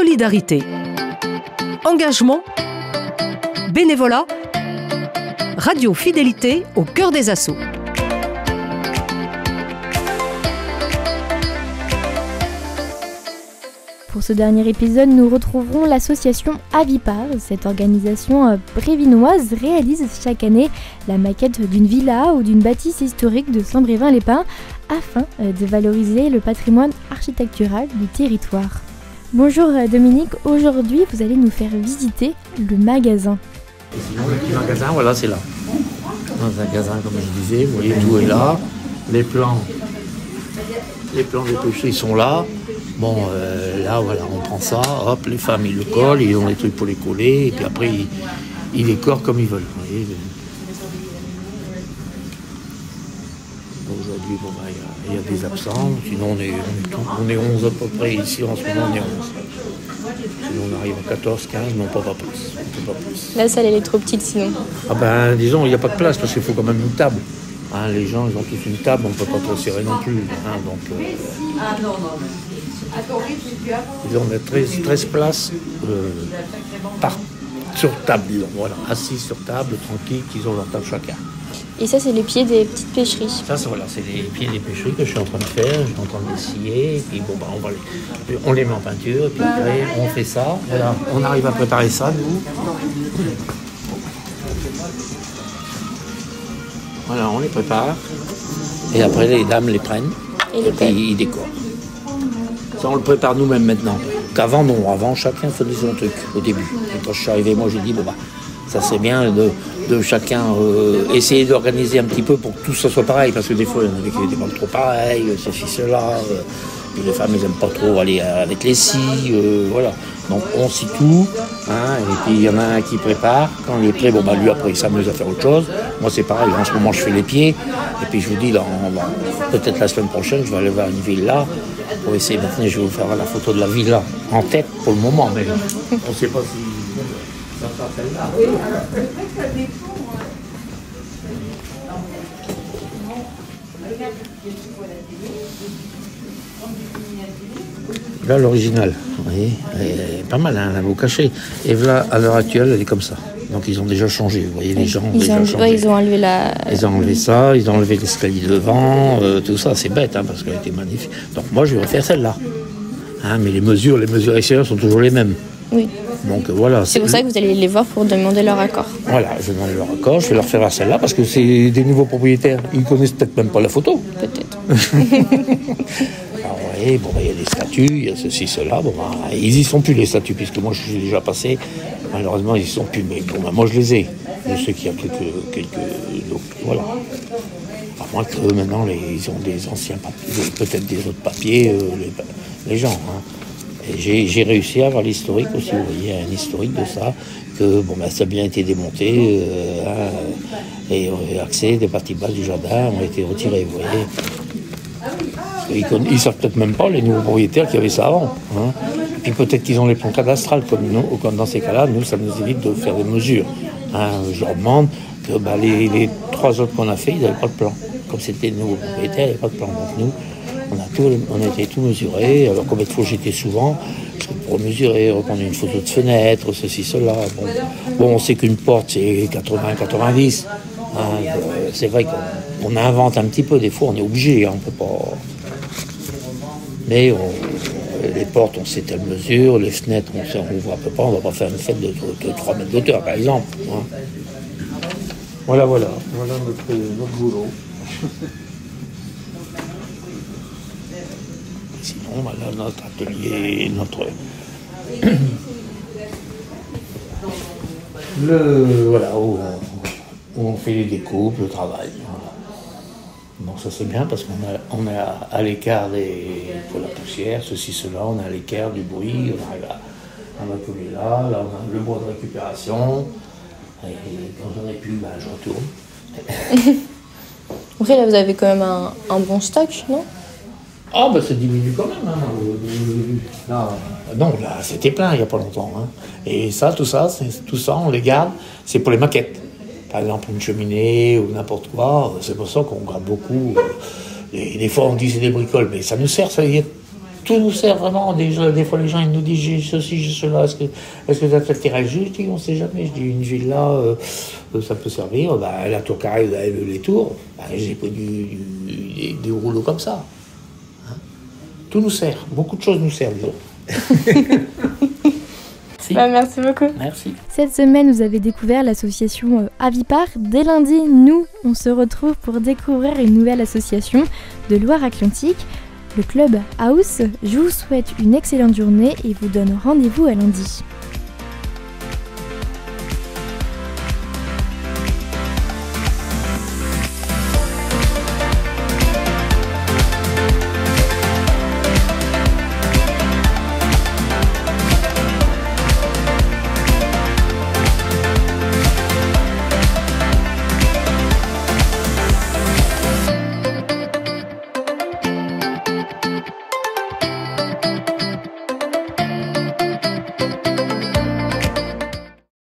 solidarité, engagement, bénévolat, Radio Fidélité au cœur des assauts. Pour ce dernier épisode, nous retrouverons l'association Avipar. Cette organisation brévinoise réalise chaque année la maquette d'une villa ou d'une bâtisse historique de Saint-Brévin-les-Pins afin de valoriser le patrimoine architectural du territoire. Bonjour Dominique, aujourd'hui vous allez nous faire visiter le magasin. Et sinon le petit magasin, voilà, c'est là. Dans un magasin, comme je disais, vous voyez, tout est là. Les plans des pêcheries sont là. Bon, là, voilà, on prend ça, hop, les femmes, ils le collent, ils ont des trucs pour les coller, et puis après, ils les corent comme ils veulent. Vous voyez. Aujourd'hui, bon, il y a des absents, sinon on est 11 à peu près, ici, en ce moment, on est 11. Sinon, on arrive à 14, 15, mais on ne peut pas plus. La salle, elle est trop petite, sinon. Ah ben, disons, il n'y a pas de place, parce qu'il faut quand même une table. Hein, les gens, ils ont tous une table, on ne peut pas trop serrer non plus. Hein, donc, on a 13 places sur table, disons, voilà, assis sur table, tranquille, qu'ils ont leur table chacun. Et ça, c'est les pieds des petites pêcheries. Ça, voilà, c'est les pieds des pêcheries que je suis en train de faire, je suis en train de les scier, et puis bon, on les met en peinture, et puis après, on fait ça, voilà, on arrive à préparer ça, nous. Voilà, on les prépare, et après, les dames les prennent, et puis ils décorent. Ça, on le prépare nous-mêmes maintenant. Qu'avant, non. Avant, chacun faisait son truc au début. Et quand je suis arrivé, moi, j'ai dit, bon, bah, ça serait bien de chacun essayer d'organiser un petit peu pour que tout ça soit pareil. Parce que des fois, il y en avait qui étaient pas trop pareils, ceci, cela. Puis les femmes, elles n'aiment pas trop aller avec les scies. Voilà. Donc, on scie tout. Hein, et puis, il y en a un qui prépare. Quand il est prêt, bon, bah, lui, après, il s'amuse à faire autre chose. Moi, c'est pareil. En ce moment, je fais les pieds. Et puis, je vous dis, peut-être la semaine prochaine, je vais aller voir une villa. Pour essayer, maintenant, je vais vous faire la photo de la villa en tête pour le moment. Mais on ne sait pas si ça sera celle-là. Là, l'original, vous voyez, elle est pas mal, hein, là, vous cachez. Et là, à l'heure actuelle, elle est comme ça. Donc, ils ont déjà changé, vous voyez, les gens ont déjà changé. Ils ont enlevé Ils ont enlevé ça, ils ont enlevé l'escalier devant, tout ça, c'est bête, hein, parce qu'elle était magnifique. Donc, moi, je vais refaire celle-là. Hein, mais les mesures extérieures sont toujours les mêmes. Oui. Donc, voilà. C'est pour ça que vous allez les voir pour demander leur accord. Voilà, je vais demander leur accord, je vais leur faire à celle-là, parce que c'est des nouveaux propriétaires. Ils connaissent peut-être même pas la photo. Peut-être. Alors, vous voyez, bon, il y a des statues, il y a ceci, cela. Bon, ils y sont plus, les statues, puisque moi, je suis déjà passé. Malheureusement, ils y sont plus, mais bon, moi, je les ai. Je sais qu'il y a quelques donc, voilà. À moins que maintenant, ils ont des anciens papiers, peut-être des autres papiers, les gens. Hein. Et j'ai réussi à avoir l'historique aussi, vous voyez, un historique de ça, que bon, ça a bien été démonté, et accès des parties basses du jardin ont été retirées, vous voyez. Ils ne savent peut-être même pas, les nouveaux propriétaires, qui avaient ça avant. Hein. Et puis peut-être qu'ils ont les plans cadastrales, comme dans ces cas-là, nous, ça nous évite de faire des mesures. Hein. Je leur demande que les 3 autres qu'on a fait, ils n'avaient pas de plan. Comme c'était de nouveaux propriétaires, il n'y avait pas de plan. Donc nous, on a été tout mesuré, alors combien de fois j'étais souvent, pour mesurer, reprendre une photo de fenêtre, ceci, cela. Bon, on sait qu'une porte, c'est 80-90. Hein, c'est vrai qu'on invente un petit peu, des fois on est obligé, hein, on peut pas... Mais les portes, on sait telle mesure, les fenêtres, on voit à peu près, on ne va pas faire une fenêtre de 3 mètres d'auteur, par exemple. Hein. Voilà notre boulot. Sinon, voilà notre atelier, voilà, où on fait les découpes, le travail. Voilà. Donc ça c'est bien parce qu'on est à l'écart pour la poussière, ceci, cela, on est à l'écart du bruit, on arrive à l'atelier là, on a le bois de récupération, et quand j'en ai plus, je retourne. Après là vous avez quand même un bon stock, non? Ah, ça diminue quand même. Hein. Non, là, c'était plein il n'y a pas longtemps. Hein. Et ça, tout ça, on les garde, c'est pour les maquettes. Par exemple, une cheminée ou n'importe quoi, c'est pour ça qu'on garde beaucoup. Des fois, on dit c'est des bricoles, mais ça nous sert, ça y est. tout nous sert vraiment. Des fois, les gens ils nous disent j'ai ceci, j'ai cela. Est-ce que ça t'intéresse? Je dis on ne sait jamais. Je dis une villa, ça peut servir. La tour carrée, vous avez les tours. J'ai pas du rouleau comme ça. Hein? Tout nous sert. Beaucoup de choses nous servent, disons. Merci beaucoup. Merci. Cette semaine, vous avez découvert l'association Avipar. Dès lundi, nous, on se retrouve pour découvrir une nouvelle association de Loire-Atlantique, le Club House. Je vous souhaite une excellente journée et vous donne rendez-vous à lundi.